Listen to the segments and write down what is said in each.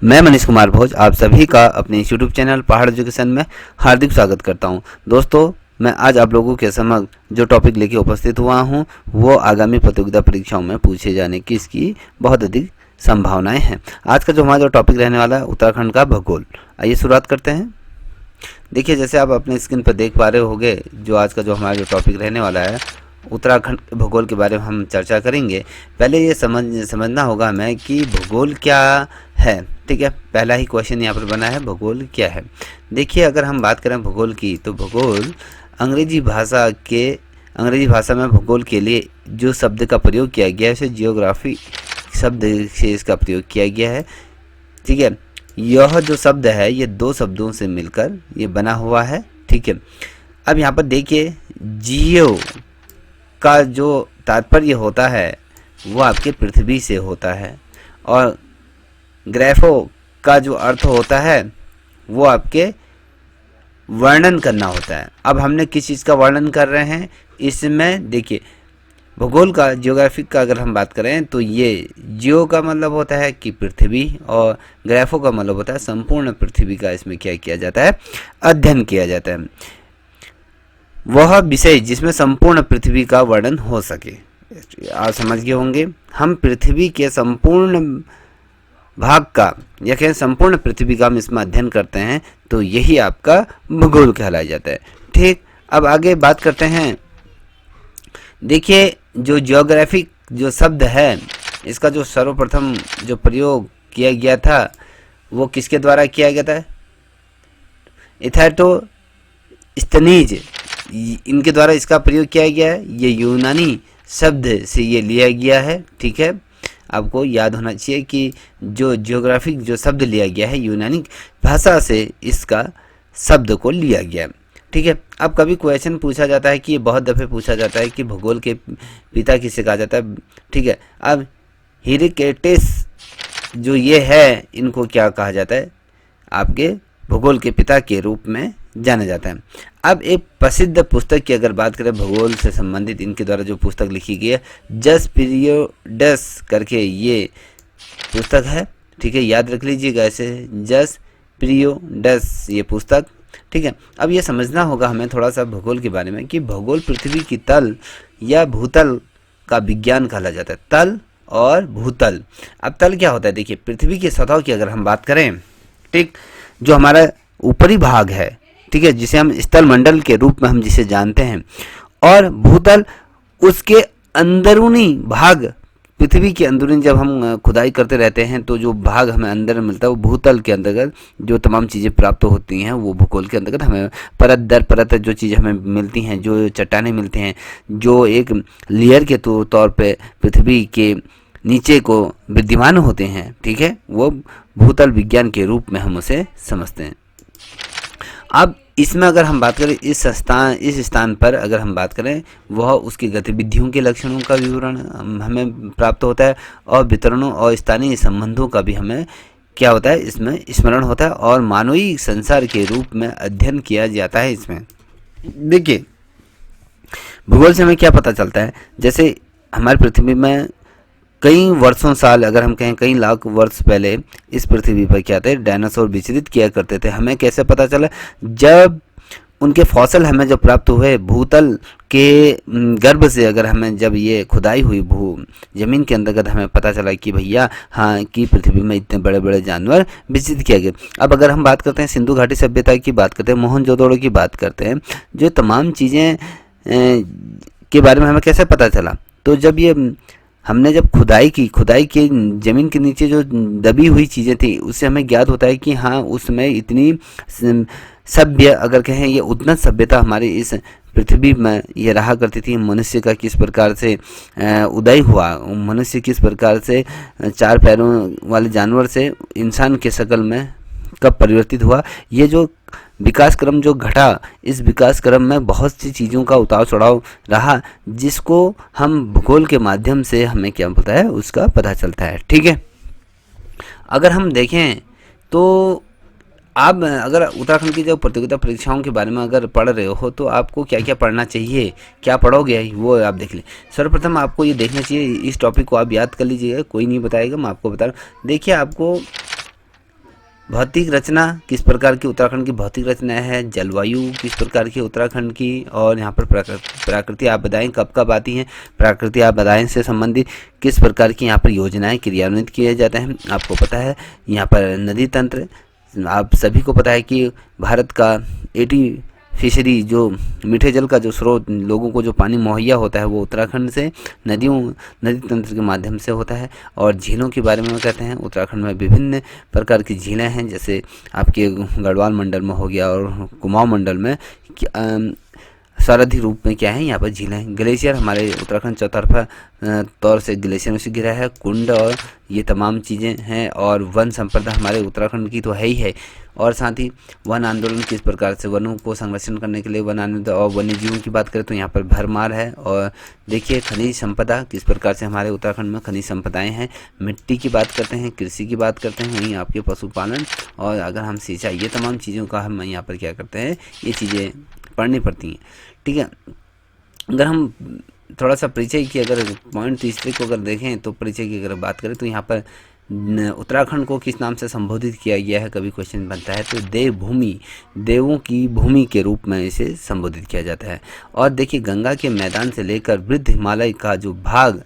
मैं मनीष कुमार भोज आप सभी का अपने यूट्यूब चैनल पहाड़ एजुकेशन में हार्दिक स्वागत करता हूं। दोस्तों, मैं आज आप लोगों के समक्ष जो टॉपिक लेके उपस्थित हुआ हूं वो आगामी प्रतियोगिता परीक्षाओं में पूछे जाने की इसकी बहुत अधिक संभावनाएं हैं। आज का जो हमारा टॉपिक रहने वाला है उत्तराखंड का भूगोल। आइए शुरुआत करते हैं। देखिए, जैसे आप अपने स्क्रीन पर देख पा रहे होंगे, जो आज का जो हमारा जो टॉपिक रहने वाला है उत्तराखंड के भूगोल के बारे में हम चर्चा करेंगे। पहले ये समझना होगा हमें कि भूगोल क्या है। ठीक है, पहला ही क्वेश्चन यहाँ पर बना है, भूगोल क्या है। देखिए, अगर हम बात करें भूगोल की तो भूगोल अंग्रेजी भाषा में भूगोल के लिए जो शब्द का प्रयोग किया गया है उसे जियोग्राफी शब्द से इसका प्रयोग किया गया है। ठीक है, यह जो शब्द है ये दो शब्दों से मिलकर ये बना हुआ है। ठीक है, अब यहाँ पर देखिए, जियो का जो तात्पर्य होता है वो आपके पृथ्वी से होता है और ग्राफो का जो अर्थ होता है वो आपके वर्णन करना होता है। अब हमने किस चीज़ का वर्णन कर रहे हैं इसमें, देखिए भूगोल का जियोग्राफिक का अगर हम बात करें तो ये जियो का मतलब होता है कि पृथ्वी और ग्राफो का मतलब होता है संपूर्ण पृथ्वी का इसमें क्या किया जाता है, अध्ययन किया जाता है। वह विषय जिसमें संपूर्ण पृथ्वी का वर्णन हो सके। आप समझ गए होंगे, हम पृथ्वी के संपूर्ण भाग का या कहें संपूर्ण पृथ्वी का हम इसमें अध्ययन करते हैं तो यही आपका भूगोल कहलाया जाता है। ठीक, अब आगे बात करते हैं। देखिए, जो जियोग्राफिक जो शब्द है इसका जो सर्वप्रथम जो प्रयोग किया गया था वो किसके द्वारा किया गया था, इथैटोस्थनीज, इनके द्वारा इसका प्रयोग किया गया है। ये यूनानी शब्द से ये लिया गया है। ठीक है, आपको याद होना चाहिए कि जो जियोग्राफिक जो शब्द लिया गया है यूनानी भाषा से इसका शब्द को लिया गया है। ठीक है, अब कभी क्वेश्चन पूछा जाता है कि ये बहुत दफ़े पूछा जाता है कि भूगोल के पिता किसे कहा जाता है। ठीक है, अब हिरकेटिस जो ये है इनको क्या कहा जाता है, आपके भूगोल के पिता के रूप में जाना जाता है। अब एक प्रसिद्ध पुस्तक की अगर बात करें भूगोल से संबंधित, इनके द्वारा जो पुस्तक लिखी गई है जस पीरियोडस करके ये पुस्तक है। ठीक है, याद रख लीजिएगा ऐसे, जस पीरियोडस ये पुस्तक। ठीक है, अब ये समझना होगा हमें थोड़ा सा भूगोल के बारे में कि भूगोल पृथ्वी की तल या भूतल का विज्ञान कहा जाता है। तल और भूतल। अब तल क्या होता है, देखिए पृथ्वी की सतह की अगर हम बात करें, ठीक, जो हमारा ऊपरी भाग है, ठीक है, जिसे हम स्थल मंडल के रूप में हम जिसे जानते हैं, और भूतल उसके अंदरूनी भाग, पृथ्वी के अंदरूनी जब हम खुदाई करते रहते हैं तो जो भाग हमें अंदर मिलता है वो भूतल के अंतर्गत जो तमाम चीज़ें प्राप्त होती हैं वो भूगोल के अंतर्गत हमें परत दर परत जो चीज़ें हमें मिलती हैं, जो चट्टानें मिलती हैं, जो एक लेयर के तौर पे पृथ्वी के नीचे को विद्यमान होते हैं, ठीक है, वो भूतल विज्ञान के रूप में हम उसे समझते हैं। अब इसमें अगर हम बात करें इस स्थान पर अगर हम बात करें वह उसकी गतिविधियों के लक्षणों का विवरण हमें प्राप्त होता है और वितरणों और स्थानीय संबंधों का भी हमें क्या होता है इसमें स्मरण होता है और मानवीय संसार के रूप में अध्ययन किया जाता है। इसमें देखिए, भूगोल से हमें क्या पता चलता है, जैसे हमारी पृथ्वी में कई वर्षों साल अगर हम कहें कई लाख वर्ष पहले इस पृथ्वी पर क्या थे, डायनासोर विचरित किया करते थे। हमें कैसे पता चला, जब उनके फॉसिल हमें जब प्राप्त हुए भूतल के गर्भ से, अगर हमें जब ये खुदाई हुई जमीन के अंतर्गत हमें पता चला कि भैया हाँ कि पृथ्वी में इतने बड़े बड़े जानवर विचरित किए गए। अब अगर हम बात करते हैं सिंधु घाटी सभ्यता की बात करते हैं, मोहनजोदड़ो की बात करते हैं, जो तमाम चीज़ें के बारे में हमें कैसे पता चला, तो जब ये हमने जब खुदाई की ज़मीन के नीचे जो दबी हुई चीज़ें थी उससे हमें ज्ञात होता है कि हाँ उसमें इतनी सभ्य अगर कहें ये उन्नत सभ्यता हमारी इस पृथ्वी में ये रहा करती थी। मनुष्य का किस प्रकार से उदय हुआ, मनुष्य किस प्रकार से चार पैरों वाले जानवर से इंसान के शक्ल में कब परिवर्तित हुआ, ये जो विकास क्रम जो घटा, इस विकास क्रम में बहुत सी चीज़ों का उतार चढ़ाव रहा जिसको हम भूगोल के माध्यम से हमें क्या पता है उसका पता चलता है। ठीक है, अगर हम देखें तो आप अगर उत्तराखंड की जो प्रतियोगिता परीक्षाओं के बारे में अगर पढ़ रहे हो तो आपको क्या क्या पढ़ना चाहिए, क्या पढ़ोगे वो आप देख लें। सर्वप्रथम आपको ये देखना चाहिए, इस टॉपिक को आप याद कर लीजिएगा, कोई नहीं बताएगा, मैं आपको बता रहा हूँ। देखिए, आपको भौतिक रचना किस प्रकार की उत्तराखंड की भौतिक रचना है, जलवायु किस प्रकार की उत्तराखंड की, और यहाँ पर प्राकृतिक आपदाएं कब कब आती हैं, प्राकृतिक आपदाएं से संबंधित किस प्रकार की यहाँ पर योजनाएं क्रियान्वित किए जाते हैं। आपको पता है यहाँ पर नदी तंत्र, आप सभी को पता है कि भारत का 80% जो मीठे जल का जो स्रोत लोगों को जो पानी मुहैया होता है वो उत्तराखंड से नदी तंत्र के माध्यम से होता है। और झीलों के बारे में कहते हैं, उत्तराखंड में विभिन्न प्रकार की झीलें हैं, जैसे आपके गढ़वाल मंडल में हो गया और कुमाऊं मंडल में सारथी रूप में क्या है यहाँ पर झीलें। ग्लेशियर हमारे उत्तराखंड चौतरफा तौर से ग्लेशियर में से घिरा है, कुंड और ये तमाम चीज़ें हैं। और वन संपदा हमारे उत्तराखंड की तो है ही है, और साथ ही वन आंदोलन किस प्रकार से वनों को संरक्षण करने के लिए वन आंदोलन और वन्य जीवों की बात करें तो यहाँ पर भरमार है। और देखिए खनिज संपदा किस प्रकार से हमारे उत्तराखंड में खनिज संपदाएँ हैं। मिट्टी की बात करते हैं, कृषि की बात करते हैं, वहीं आपके पशुपालन और अगर हम सिंचाई, ये तमाम चीज़ों का हम यहाँ पर क्या करते हैं, ये चीज़ें पढ़नी पड़ती हैं। ठीक है, अगर हम थोड़ा सा परिचय की अगर पॉइंट तीसरे को अगर देखें तो परिचय की अगर बात करें तो यहाँ पर उत्तराखंड को किस नाम से संबोधित किया गया है, कभी क्वेश्चन बनता है तो देवभूमि, देवों की भूमि के रूप में इसे संबोधित किया जाता है। और देखिए गंगा के मैदान से लेकर वृद्ध हिमालय का जो भाग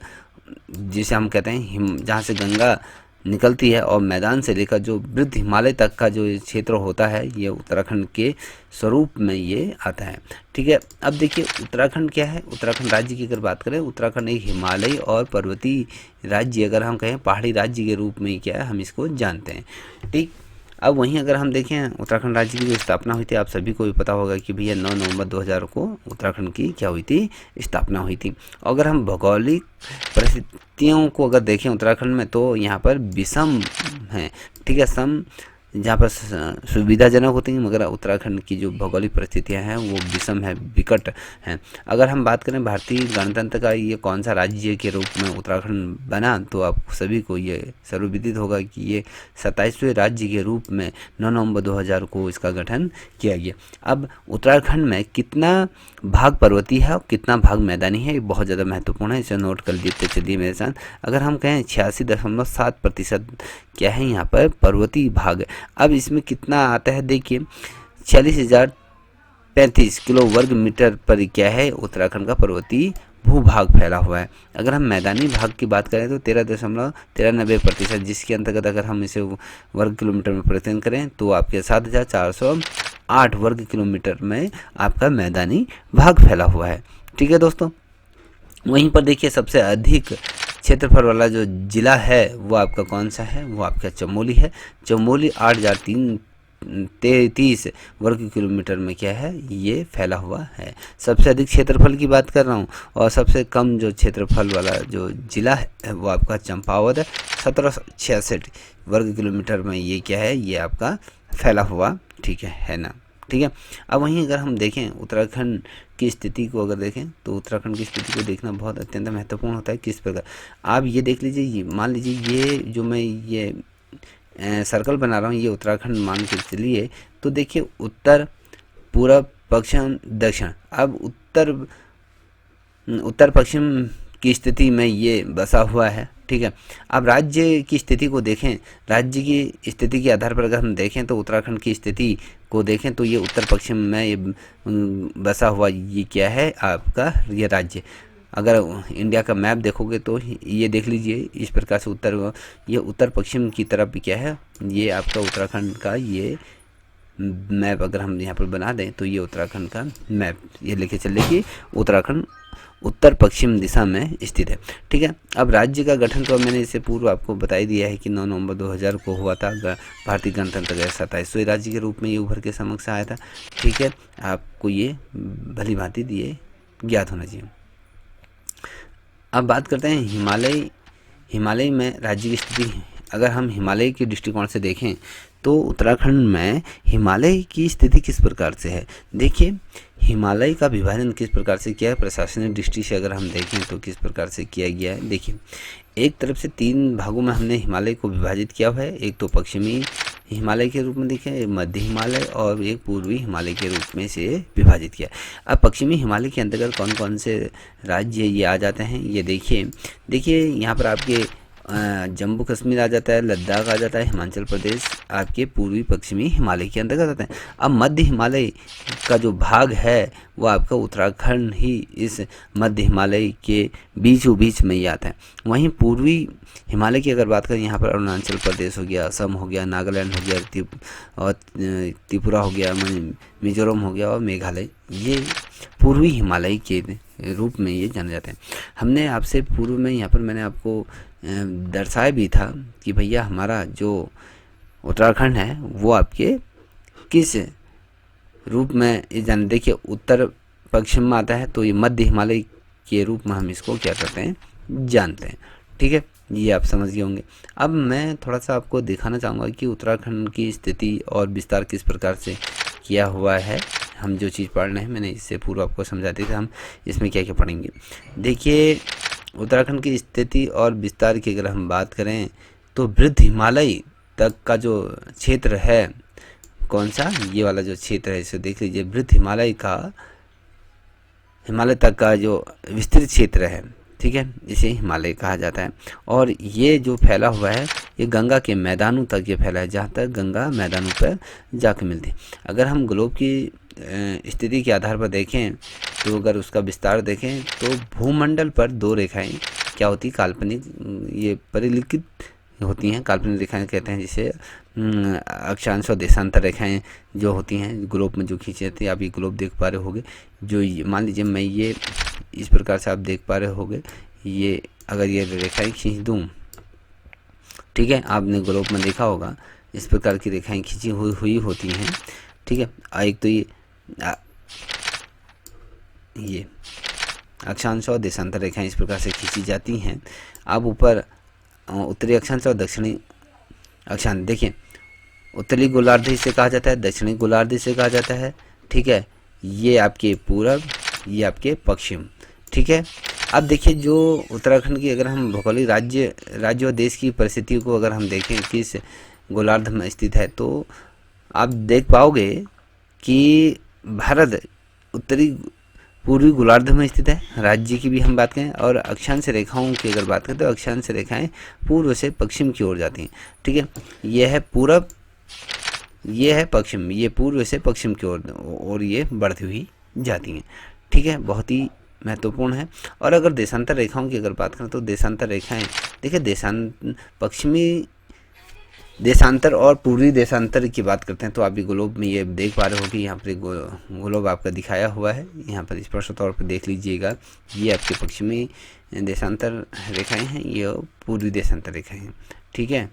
जिसे हम कहते हैं जहाँ से गंगा निकलती है और मैदान से लेकर जो वृद्ध हिमालय तक का जो क्षेत्र होता है ये उत्तराखंड के स्वरूप में ये आता है। ठीक है, अब देखिए उत्तराखंड क्या है, उत्तराखंड राज्य की अगर बात करें, उत्तराखंड एक हिमालयी और पर्वतीय राज्य, अगर हम कहें पहाड़ी राज्य के रूप में क्या है हम इसको जानते हैं। ठीक, अब वहीं अगर हम देखें उत्तराखंड राज्य की जो स्थापना हुई थी, आप सभी को भी पता होगा कि भैया 9 नवंबर 2000 को उत्तराखंड की क्या हुई थी, स्थापना हुई थी। अगर हम भौगोलिक परिस्थितियों को अगर देखें उत्तराखंड में तो यहाँ पर विषम है। ठीक है, सम जहाँ पर सुविधाजनक होती हैं, मगर उत्तराखंड की जो भौगोलिक परिस्थितियाँ हैं वो विषम है, विकट हैं। अगर हम बात करें भारतीय गणतंत्र का ये कौन सा राज्य के रूप में उत्तराखंड बना, तो आप सभी को ये सर्वविदित होगा कि ये 27वें राज्य के रूप में 9 नवंबर 2000 को इसका गठन किया गया। अब उत्तराखंड में कितना भाग पर्वतीय है और कितना भाग मैदानी है, ये बहुत ज़्यादा महत्वपूर्ण है, इसे नोट कर लेते चलिए मेरे साथ। अगर हम कहें 86.7% क्या है यहाँ पर पर्वतीय भाग। अब इसमें कितना आता है देखिए 40,035 किलो वर्ग मीटर पर क्या है उत्तराखंड का पर्वतीय भूभाग फैला हुआ है। अगर हम मैदानी भाग की बात करें तो 13.93%, जिसके अंतर्गत अगर हम इसे वर्ग किलोमीटर में परिवर्तन करें तो आपके 7,408 वर्ग किलोमीटर में आपका मैदानी भाग फैला हुआ है। ठीक है दोस्तों, वहीं पर देखिए सबसे अधिक क्षेत्रफल वाला जो जिला है वो आपका कौन सा है, वो आपका चमोली है। चमोली 8,333 वर्ग किलोमीटर में क्या है ये फैला हुआ है। सबसे अधिक क्षेत्रफल की बात कर रहा हूँ, और सबसे कम जो क्षेत्रफल वाला जो जिला है वो आपका चंपावत है। 1766 वर्ग किलोमीटर में ये क्या है, ये आपका फैला हुआ। ठीक है ना। ठीक है, अब वहीं अगर हम देखें उत्तराखंड की स्थिति को अगर देखें तो उत्तराखंड की स्थिति को देखना बहुत अत्यंत महत्वपूर्ण होता है। किस प्रकार आप ये देख लीजिए, मान लीजिए ये जो मैं ये सर्कल बना रहा हूँ ये उत्तराखंड मान के चलिए, तो देखिए उत्तर, पूरब, पश्चिम, दक्षिण। अब उत्तर पश्चिम की स्थिति में ये बसा हुआ है। ठीक है, अब राज्य की स्थिति को देखें, राज्य की स्थिति के आधार पर अगर हम देखें तो उत्तराखंड की स्थिति को देखें तो ये उत्तर पश्चिम में ये बसा हुआ ये क्या है आपका ये राज्य। अगर इंडिया का मैप देखोगे तो ये देख लीजिए इस प्रकार से ये उत्तर पश्चिम की तरफ क्या है, ये आपका उत्तराखंड का ये मैप अगर हम यहाँ पर बना दें तो ये उत्तराखंड का मैप ये लेके चले कि उत्तराखंड उत्तर पश्चिम दिशा में स्थित है। ठीक है, अब राज्य का गठन तो मैंने इससे पूर्व आपको बता ही दिया है कि 9 नवंबर 2000 को हुआ था। भारतीय गणतंत्र का 27वें राज्य के रूप में ये उभर के समक्ष आया था। ठीक है, आपको ये भली भांति दिए ज्ञात होना चाहिए। अब बात करते हैं हिमालय में राज्य की स्थिति। अगर हम हिमालय के दृष्टिकोण से देखें तो उत्तराखंड में हिमालय की स्थिति किस प्रकार से है। देखिए हिमालय का विभाजन किस प्रकार से किया है, प्रशासनिक दृष्टि से अगर हम देखें तो किस प्रकार से किया गया है। देखिए एक तरफ से 3 भागों में हमने हिमालय को विभाजित किया हुआ है। एक तो पश्चिमी हिमालय के रूप में देखें, एक मध्य हिमालय और एक पूर्वी हिमालय के रूप में से विभाजित किया। अब पश्चिमी हिमालय के अंतर्गत कौन कौन से राज्य ये आ जाते हैं ये देखिए यहाँ पर आपके जम्मू कश्मीर आ जाता है, लद्दाख आ जाता है, हिमाचल प्रदेश आपके पूर्वी पश्चिमी हिमालय के अंतर्गत आते हैं। अब मध्य हिमालय का जो भाग है वो आपका उत्तराखंड ही इस मध्य हिमालय के बीचों बीच में ही आता है। वहीं पूर्वी हिमालय की अगर बात करें, यहाँ पर अरुणाचल प्रदेश हो गया, असम हो गया, नागालैंड हो गया, और त्रिपुरा हो गया, मिजोरम हो गया और मेघालय, ये पूर्वी हिमालय के रूप में ये जाने जाते हैं। हमने आपसे पूर्व में यहाँ पर मैंने आपको दर्शाया भी था कि भैया हमारा जो उत्तराखंड है वो आपके किस रूप में ये जान, देखिए उत्तर पश्चिम में आता है, तो ये मध्य हिमालय के रूप में हम इसको क्या करते हैं, जानते हैं। ठीक है, ये आप समझ गए होंगे। अब मैं थोड़ा सा आपको दिखाना चाहूँगा कि उत्तराखंड की स्थिति और विस्तार किस प्रकार से किया हुआ है। हम जो चीज़ पढ़ रहे हैं मैंने इससे पूर्व आपको समझा दी थी, हम इसमें क्या क्या पढ़ेंगे। देखिए उत्तराखंड की स्थिति और विस्तार की अगर हम बात करें तो वृद्ध हिमालय तक का जो क्षेत्र है, कौन सा, ये वाला जो क्षेत्र है इसे देख लीजिए। वृद्ध हिमालय तक का जो विस्तृत क्षेत्र है, ठीक है, इसे हिमालय कहा जाता है। और ये जो फैला हुआ है ये गंगा के मैदानों तक ये फैला है, जहाँ तक गंगा मैदानों पर जाकर मिलती है। अगर हम ग्लोब की स्थिति के आधार पर देखें तो अगर उसका विस्तार देखें तो भूमंडल पर दो रेखाएं क्या होती, काल्पनिक, ये परिलिखित होती हैं, काल्पनिक रेखाएं कहते हैं, जिसे अक्षांश और देशांतर रेखाएं जो होती हैं ग्लोब में जो खींची जाती है। आप ये ग्लोब देख पा रहे होगे, जो मान लीजिए मैं ये इस प्रकार से आप देख पा रहे होगे, ये अगर ये रेखाएं खींच दूँ, ठीक है, आपने ग्लोब में देखा होगा इस प्रकार की रेखाएं खींची हुई होती हैं। ठीक है, एक तो ये अक्षांश और देशांतर रेखाएं इस प्रकार से खींची जाती हैं। अब ऊपर उत्तरी अक्षांश और दक्षिणी अक्षांश, देखिए उत्तरी गोलार्ध इसे कहा जाता है, दक्षिणी गोलार्ध इसे कहा जाता है। ठीक है, ये आपके पूरब, ये आपके पश्चिम। ठीक है, अब देखिए जो उत्तराखंड की अगर हम भौगोलिक राज्य और देश की परिस्थितियों को अगर हम देखें किस गोलार्ध में स्थित है, तो आप देख पाओगे कि भारत उत्तरी पूर्वी गोलार्ध में स्थित है। राज्य की भी हम बात करें और अक्षांश रेखाओं की अगर बात करें तो अक्षांश रेखाएं पूर्व से पश्चिम की ओर जाती हैं। ठीक है, यह है पूरब, ये है पश्चिम, ये पूर्व से पश्चिम की ओर और ये बढ़ती हुई जाती हैं। ठीक है, बहुत ही महत्वपूर्ण है। और अगर देशांतर रेखाओं की अगर बात करें तो देशांतर रेखाएं, देखिए पश्चिमी देशांतर और पूर्वी देशांतर की बात करते हैं तो आप ये ग्लोब में ये देख पा रहे हो कि यहाँ पर ग्लोब आपका दिखाया हुआ है, यहाँ पर स्पष्ट तौर पर देख लीजिएगा। ये आपके पश्चिमी देशांतर रेखाएं हैं, ये पूर्वी देशांतर रेखाएं हैं। ठीक है,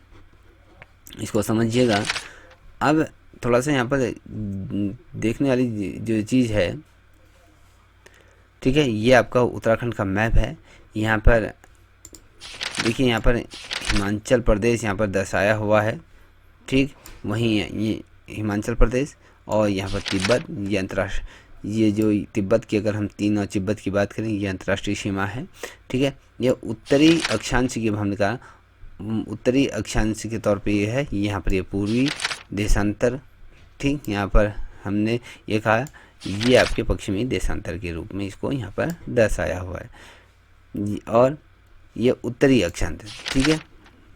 इसको समझिएगा। अब थोड़ा सा यहाँ पर देखने वाली जो चीज़ है, ठीक है, ये आपका उत्तराखंड का मैप है। यहाँ पर देखिए, यहाँ पर हिमाचल प्रदेश यहाँ पर दर्शाया हुआ है। ठीक, वहीं ये हिमाचल प्रदेश और यहाँ पर तिब्बत, ये अंतर्राष्ट्रीय, ये जो तिब्बत की अगर हम तीन और तिब्बत की बात करें, ये अंतर्राष्ट्रीय सीमा है। ठीक है, ये उत्तरी अक्षांश की हमने कहा, उत्तरी अक्षांश के तौर पे ये है, यहाँ पर ये पूर्वी देशांतर। ठीक, यहाँ पर हमने ये कहा ये आपके पश्चिमी देशांतर के रूप में इसको यहाँ पर दर्शाया हुआ है। और ये उत्तरी अक्षांश, ठीक है,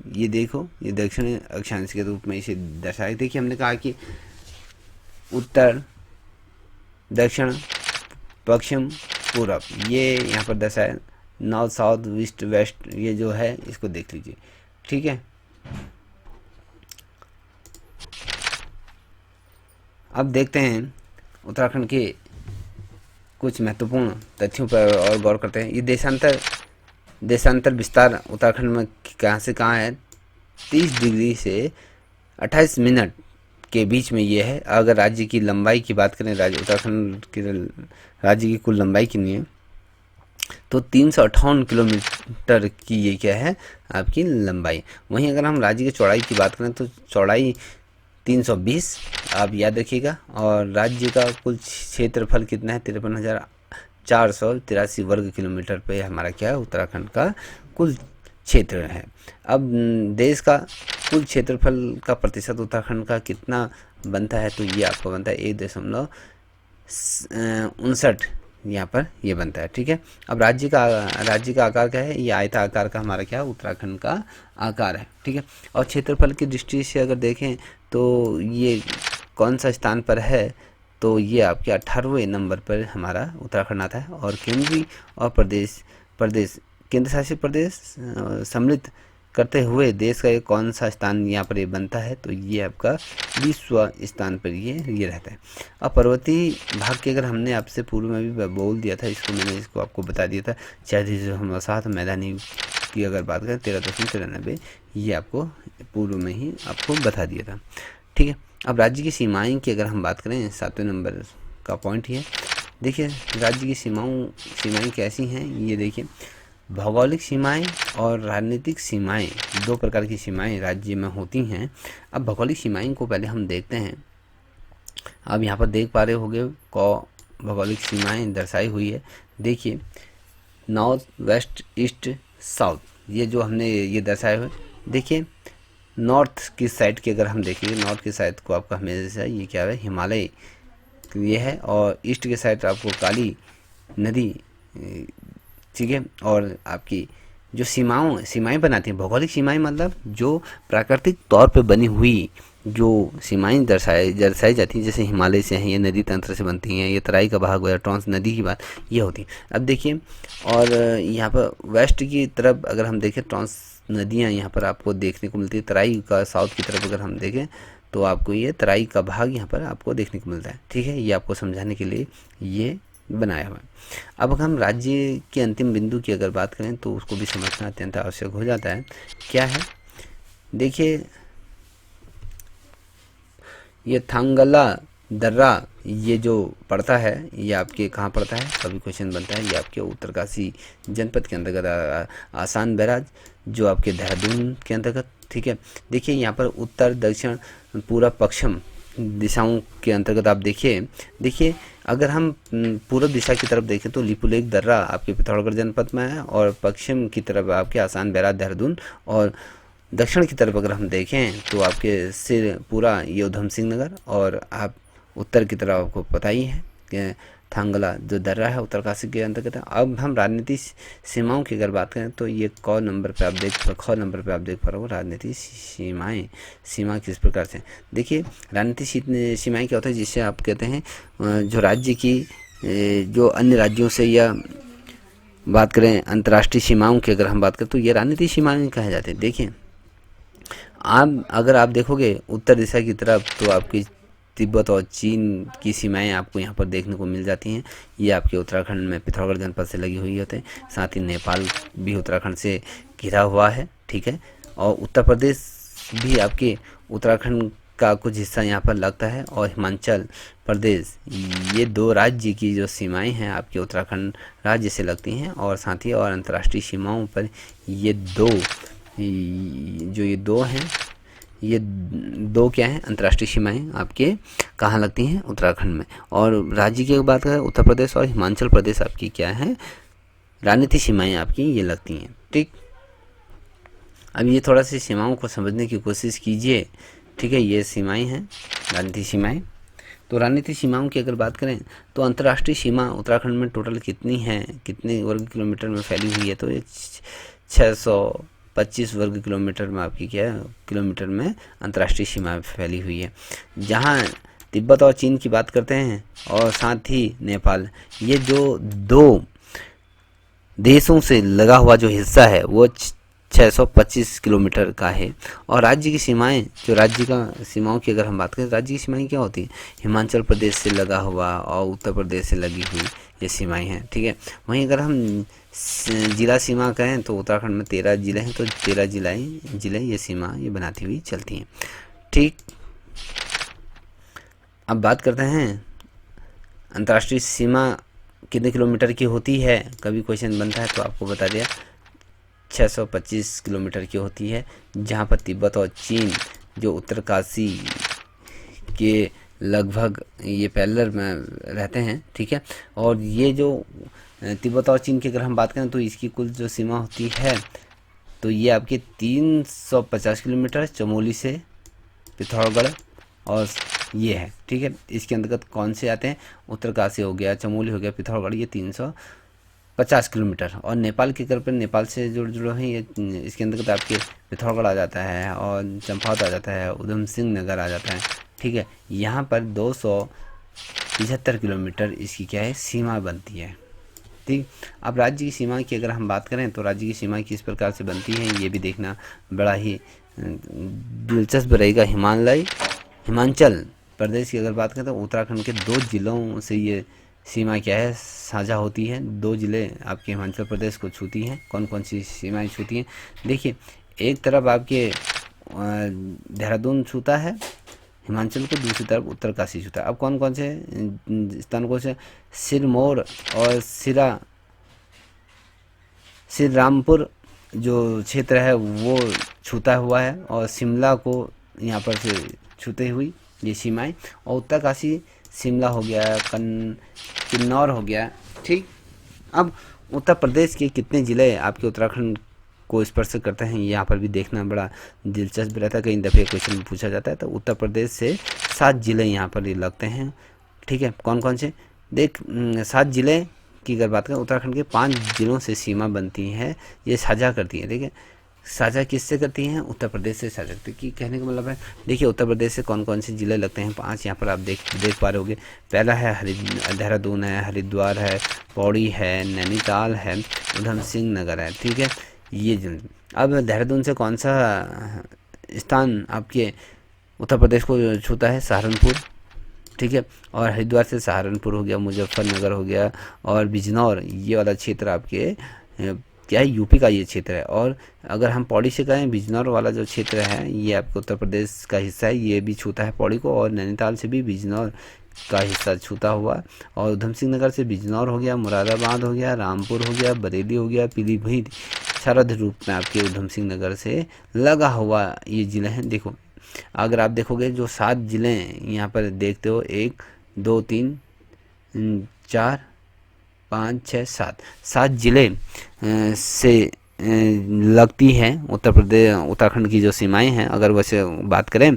ये देखो ये दक्षिणी अक्षांश के रूप में इसे दर्शाया। देखिए हमने कहा कि उत्तर, दक्षिण, पश्चिम, पूरब, ये यहाँ पर दर्शाया। नॉर्थ, साउथ, ईस्ट, वेस्ट, ये जो है इसको देख लीजिए। ठीक है, अब देखते हैं उत्तराखंड के कुछ महत्वपूर्ण तथ्यों पर और गौर करते हैं। ये देशांतर विस्तार उत्तराखंड में कहाँ से कहाँ है, 30 डिग्री से 28 मिनट के बीच में ये है। अगर राज्य की लंबाई की बात करें, उत्तराखंड के राज्य की कुल लंबाई कितनी है तो 358 किलोमीटर की ये क्या है आपकी लंबाई। वहीं अगर हम राज्य की चौड़ाई की बात करें तो चौड़ाई 320, आप याद रखिएगा। और राज्य का कुल क्षेत्रफल कितना है, 53,483 वर्ग किलोमीटर पे हमारा क्या है उत्तराखंड का कुल क्षेत्र है। अब देश का कुल क्षेत्रफल का प्रतिशत उत्तराखंड का कितना बनता है, तो ये आपका बनता है 1.59 यहाँ पर ये बनता है, ठीक है। अब राज्य का आकार क्या है, ये आयता आकार का हमारा क्या है, उत्तराखंड का आकार है, ठीक है। और क्षेत्रफल की दृष्टि से अगर देखें तो ये कौन सा स्थान पर है, तो ये आपके 18वें नंबर पर हमारा उत्तराखंड आता है। और केंद्रीय और प्रदेश केंद्र शासित प्रदेश सम्मिलित करते हुए देश का ये कौन सा स्थान यहाँ पर ये बनता है, तो ये आपका 20वां स्थान पर ये रहता है। अब पर्वतीय भाग की अगर हमने आपसे पूर्व में भी बोल दिया था, मैंने इसको आपको बता दिया था, 34,7 मैदानी की अगर बात करें 13.93, ये आपको पूर्व में ही आपको बता दिया था, ठीक है। अब राज्य की सीमाएं की अगर हम बात करें, 7वें नंबर का पॉइंट ये देखिए, राज्य की सीमाएं कैसी हैं, ये देखिए, भौगोलिक सीमाएं और राजनीतिक सीमाएं, दो प्रकार की सीमाएं राज्य में होती हैं। अब भौगोलिक सीमाएं को पहले हम देखते हैं। अब यहाँ पर देख पा रहे होंगे भौगोलिक सीमाएं दर्शाई हुई है, देखिए नॉर्थ, वेस्ट, ईस्ट, साउथ, ये जो हमने ये दर्शाए हुए, देखिए नॉर्थ की साइड की अगर हम देखेंगे, नॉर्थ की साइड को आपका हमेशा ये क्या है, हिमालय ये है, और ईस्ट के साइड आपको काली नदी, ठीक है। और आपकी जो सीमाएं बनाती हैं, भौगोलिक सीमाएं मतलब जो प्राकृतिक तौर पे बनी हुई जो सीमाएं दर्शाई जाती हैं, जैसे हिमालय से हैं, ये नदी तंत्र से बनती हैं, ये तराई का भाग वगैरह, ट्रांस नदी की बात ये होती है। अब देखिए, और यहाँ पर वेस्ट की तरफ अगर हम देखें, ट्रांस नदियाँ यहाँ पर आपको देखने को मिलती है। तराई का साउथ की तरफ अगर हम देखें तो आपको ये तराई का भाग यहाँ पर आपको देखने को मिलता है, ठीक है। ये आपको समझाने के लिए ये बनाया हुआ है। अब अगर हम राज्य के अंतिम बिंदु की अगर बात करें तो उसको भी समझना अत्यंत आवश्यक हो जाता है। क्या है, देखिए ये थांगला दर्रा, ये जो पड़ता है, ये आपके कहाँ पड़ता है, कभी क्वेश्चन बनता है, ये आपके उत्तरकाशी जनपद के अंतर्गत आसान बैराज, जो आपके देहरादून के अंतर्गत, ठीक है। देखिए यहाँ पर उत्तर, दक्षिण, पूर्व, पश्चिम दिशाओं के अंतर्गत आप देखिए अगर हम पूर्व दिशा की तरफ देखें तो लिपुलेख दर्रा आपके पिथौरागढ़ जनपद में है, और पश्चिम की तरफ आपके आसान बैराज देहरादून, और दक्षिण की तरफ अगर हम देखें तो आपके सिर पूरा ये उधम सिंह नगर, और आप उत्तर की तरफ आपको पता ही है कि थांगला जो दर्रा है उत्तरकाशी के अंतर्गत है। अब हम राजनीतिक सीमाओं की अगर बात करें तो ये ख नंबर पे आप देख पा रहे हो, राजनीतिक सीमा किस प्रकार से। देखिए राजनीतिक सीमाएं क्या होता है, जिससे आप कहते हैं जो राज्य की जो अन्य राज्यों से या बात करें अंतर्राष्ट्रीय सीमाओं की अगर हम बात करें तो ये राजनीतिक सीमाएं कहे जाते हैं। देखिए अगर आप देखोगे उत्तर दिशा की तरफ तो आपकी तिब्बत और चीन की सीमाएं आपको यहाँ पर देखने को मिल जाती हैं। ये आपके उत्तराखंड में पिथौरागढ़ जनपद से लगी हुई होते हैं, साथ ही नेपाल भी उत्तराखंड से घिरा हुआ है, ठीक है। और उत्तर प्रदेश भी आपके उत्तराखंड का कुछ हिस्सा यहाँ पर लगता है, और हिमाचल प्रदेश, ये दो राज्य की जो सीमाएं हैं आपके उत्तराखंड राज्य से लगती हैं। और साथ ही और अंतर्राष्ट्रीय सीमाओं पर ये दो हैं, ये दो क्या हैं, अंतर्राष्ट्रीय सीमाएं आपके कहाँ लगती हैं, उत्तराखंड में। और राज्य की बात करें उत्तर प्रदेश और हिमाचल प्रदेश आपकी क्या है, राजनीतिक सीमाएं आपकी ये लगती हैं, ठीक। अब ये थोड़ा सी सीमाओं को समझने की कोशिश कीजिए, ठीक है। ये सीमाएं हैं राजनीतिक सीमाएं। तो राजनीतिक सीमाओं की अगर बात करें तो अंतर्राष्ट्रीय सीमा उत्तराखंड में टोटल कितनी है, कितने वर्ग किलोमीटर में फैली हुई है, तो ये 625 वर्ग किलोमीटर में आपकी क्या है, किलोमीटर में अंतर्राष्ट्रीय सीमा फैली हुई है। जहां तिब्बत और चीन की बात करते हैं और साथ ही नेपाल, ये जो दो देशों से लगा हुआ जो हिस्सा है वो 625 किलोमीटर का है। और राज्य की सीमाएं, जो राज्य का सीमाओं की अगर हम बात करें, राज्य की सीमाएं क्या होती हैं, हिमाचल प्रदेश से लगा हुआ और उत्तर प्रदेश से लगी हुई ये सीमाएं हैं, ठीक है। वहीं अगर हम जिला सीमा कहें तो उत्तराखंड में 13 जिले हैं, तो 13 जिले ये सीमा ये बनाती हुई चलती हैं, ठीक। अब बात करते हैं अंतर्राष्ट्रीय सीमा कितने किलोमीटर की होती है, कभी क्वेश्चन बनता है तो आपको बता दिया 625 किलोमीटर की होती है। जहाँ पर तिब्बत और चीन जो उत्तरकाशी के लगभग ये पैरेलल में रहते हैं, ठीक है। और ये जो तिब्बत और चीन की अगर हम बात करें तो इसकी कुल जो सीमा होती है तो ये आपकी 350 किलोमीटर चमोली से पिथौरागढ़, और ये है, ठीक है। इसके अंतर्गत कौन से आते हैं, उत्तरकाशी हो गया, चमोली हो गया, पिथौरागढ़, ये 350 किलोमीटर। और नेपाल के अगर पर नेपाल से जुड़े हैं ये, इसके अंतर्गत आपके पिथौरागढ़ आ जाता है और चंपावत आ जाता है, उधम सिंह नगर आ जाता है, ठीक है। यहाँ पर 275 किलोमीटर इसकी क्या है, सीमा बनती है, ठीक। अब राज्य की सीमा की अगर हम बात करें तो राज्य की सीमा किस प्रकार से बनती है ये भी देखना बड़ा ही दिलचस्प रहेगा। हिमाचल प्रदेश की अगर बात करें तो उत्तराखंड के 2 जिलों से ये सीमा क्या है, साझा होती है। 2 जिले आपके हिमाचल प्रदेश को छूती हैं। कौन कौन सी सीमाएं छूती हैं, देखिए, एक तरफ आपके देहरादून छूता है हिमाचल को, दूसरी तरफ उत्तरकाशी छूता है। अब कौन कौन से स्थानों से, सिरमौर और श्रीरामपुर जो क्षेत्र है वो छूता हुआ है, और शिमला को यहाँ पर से छूते हुई ये सीमाएं, और उत्तरकाशी शिमला हो गया, किन्नौर हो गया, ठीक। अब उत्तर प्रदेश के कितने ज़िले आपके उत्तराखंड को स्पर्श करते हैं, यहाँ पर भी देखना बड़ा दिलचस्प रहता है। कई दफ़े क्वेश्चन पूछा जाता है। तो उत्तर प्रदेश से 7 ज़िले यहाँ पर लगते हैं, ठीक है। कौन कौन से, 7 ज़िले की अगर बात करें, उत्तराखंड के 5 ज़िलों से सीमा बनती है, ये साझा करती है, ठीक है। साझा किससे करती हैं, उत्तर प्रदेश से साझा करती है। कि कहने का मतलब है, देखिए उत्तर प्रदेश से कौन कौन से ज़िले लगते हैं, 5 यहाँ पर आप देख पा रहे होगे। पहला है देहरादून है, हरिद्वार है, पौड़ी है, नैनीताल है, उधम सिंह नगर है, ठीक है। ये अब देहरादून से कौन सा स्थान आपके उत्तर प्रदेश को छूता है, सहारनपुर, ठीक है। और हरिद्वार से सहारनपुर हो गया, मुजफ्फरनगर हो गया, और बिजनौर, ये वाला क्षेत्र आपके क्या है, यूपी का ये क्षेत्र है। और अगर हम पौड़ी से कहें, बिजनौर वाला जो क्षेत्र है ये आपके उत्तर प्रदेश का हिस्सा है, ये भी छूता है पौड़ी को। और नैनीताल से भी बिजनौर का हिस्सा छूता हुआ, और उधम सिंह नगर से बिजनौर हो गया, मुरादाबाद हो गया, रामपुर हो गया, बरेली हो गया, पीलीभीत शरद रूप में आपके उधम सिंह नगर से लगा हुआ ये ज़िले हैं। देखो, अगर आप देखोगे जो 7 ज़िले यहाँ पर देखते हो, 1 2 3 4 5 6 7 ज़िले से लगती हैं उत्तराखंड की जो सीमाएं हैं। अगर वैसे बात करें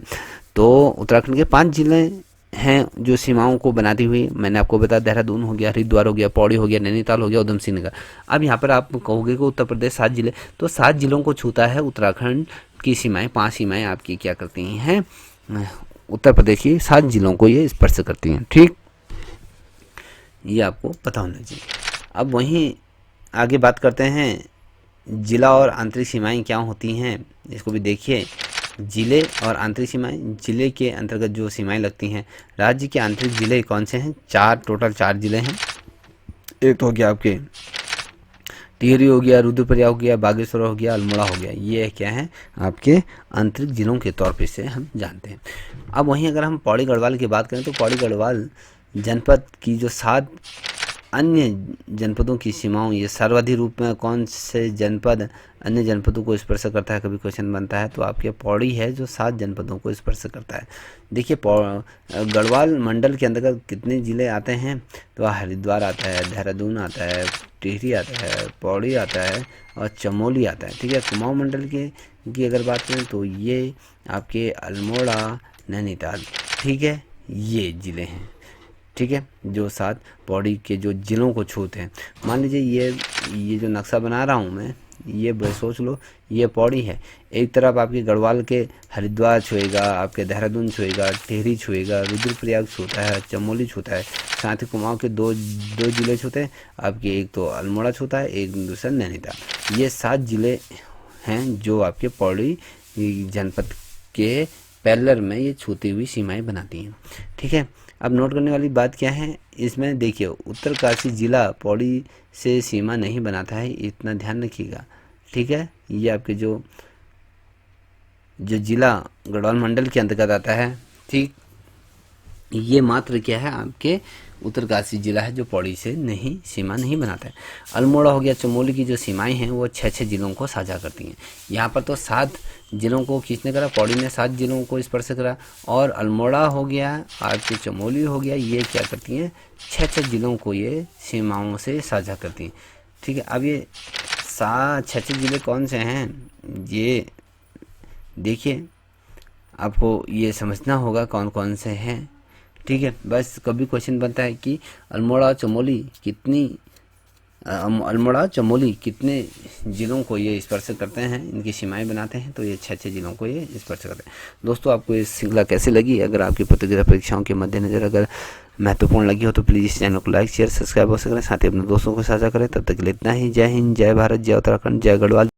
तो उत्तराखंड के 5 ज़िले हैं जो सीमाओं को बनाती हुई, मैंने आपको बताया, देहरादून हो गया, हरिद्वार हो गया, पौड़ी हो गया, नैनीताल हो गया, उधम सिंह नगर। अब यहाँ पर आप कहोगे कि उत्तर प्रदेश 7 ज़िले, तो 7 ज़िलों को छूता है उत्तराखंड की सीमाएं। 5 सीमाएं आपकी क्या करती हैं, उत्तर प्रदेश की 7 ज़िलों को ये स्पर्श करती हैं, ठीक। ये आपको पता होना चाहिए। अब वहीं आगे बात करते हैं, जिला और आंतरिक सीमाएं क्या होती हैं, इसको भी देखिए। जिले और आंतरिक सीमाएं, जिले के अंतर्गत जो सीमाएं लगती हैं, राज्य के आंतरिक जिले कौन से हैं, 4 टोटल 4 जिले हैं। एक तो हो गया आपके टिहरी हो गया, रुद्रप्रयाग हो गया, बागेश्वर हो गया, अल्मोड़ा हो गया, ये क्या है आपके आंतरिक जिलों के तौर पे से हम जानते हैं। अब वहीं अगर हम पौड़ी गढ़वाल की बात करें तो पौड़ी गढ़वाल जनपद की जो 7 अन्य जनपदों की सीमाओं, ये सर्वाधिक रूप में कौन से जनपद अन्य जनपदों को स्पर्श करता है, कभी क्वेश्चन बनता है तो आपके पौड़ी है जो 7 जनपदों को स्पर्श करता है। देखिए, गढ़वाल मंडल के अंतर्गत कितने ज़िले आते हैं, तो हरिद्वार आता है, देहरादून आता है, टिहरी आता है, पौड़ी आता है, और चमोली आता है, ठीक है। कुमाऊं मंडल की अगर बात करें तो ये आपके अल्मोड़ा, नैनीताल, ठीक है, ये ज़िले हैं, ठीक है, जो 7 पौड़ी के जो ज़िलों को छूते हैं। मान लीजिए ये जो नक्शा बना रहा हूँ मैं, ये सोच लो, ये पौड़ी है। एक तरफ आपके गढ़वाल के हरिद्वार छुएगा, आपके देहरादून छुएगा, टिहरी छुएगा, रुद्रप्रयाग छूता है, चमोली छूता है, साथ ही कुमाऊं के दो ज़िले छूते हैं आपके, एक तो अल्मोड़ा छूता है, एक दूसरा नैनीताल। ये 7 ज़िले हैं जो आपके पौड़ी जनपद के पैरेलल में ये छूती हुई सीमाएं बनाती हैं, ठीक है। अब नोट करने वाली बात क्या है इसमें, देखिए, उत्तरकाशी जिला पौड़ी से सीमा नहीं बनाता है, इतना ध्यान रखिएगा, ठीक है। ये आपके जो जिला गढ़वाल मंडल के अंतर्गत आता है, ठीक, ये मात्र क्या है आपके उत्तरकाशी जिला है जो पौड़ी से सीमा नहीं बनाता है। अल्मोड़ा हो गया, चमोली की जो सीमाएं हैं वो 6 जिलों को साझा करती हैं। यहाँ पर तो 7 जिलों को किसने करा, पौड़ी ने 7 जिलों को स्पर्श करा, और अल्मोड़ा हो गया, आपके चमोली हो गया, ये क्या करती हैं, 6 जिलों को ये सीमाओं से साझा करती हैं, ठीक है। अब ये 6 जिले कौन से हैं, ये देखिए, आपको ये समझना होगा कौन कौन से हैं, ठीक है। बस कभी क्वेश्चन बनता है कि अल्मोड़ा चमोली कितने ज़िलों को ये स्पर्श करते हैं, इनकी सीमाएं बनाते हैं, तो ये 6 ज़िलों को ये स्पर्श करते हैं। दोस्तों, आपको ये श्रृंखला कैसी लगी? अगर आपकी प्रतियोगिता परीक्षाओं के मद्देनजर अगर महत्वपूर्ण लगी हो तो प्लीज़ इस चैनल को लाइक शेयर सब्सक्राइब अवश्य करें, साथ ही अपने दोस्तों को साझा करें। तब तक के लिए इतना ही। जय हिंद, जय भारत, जय उत्तराखंड, जय गढ़वाल।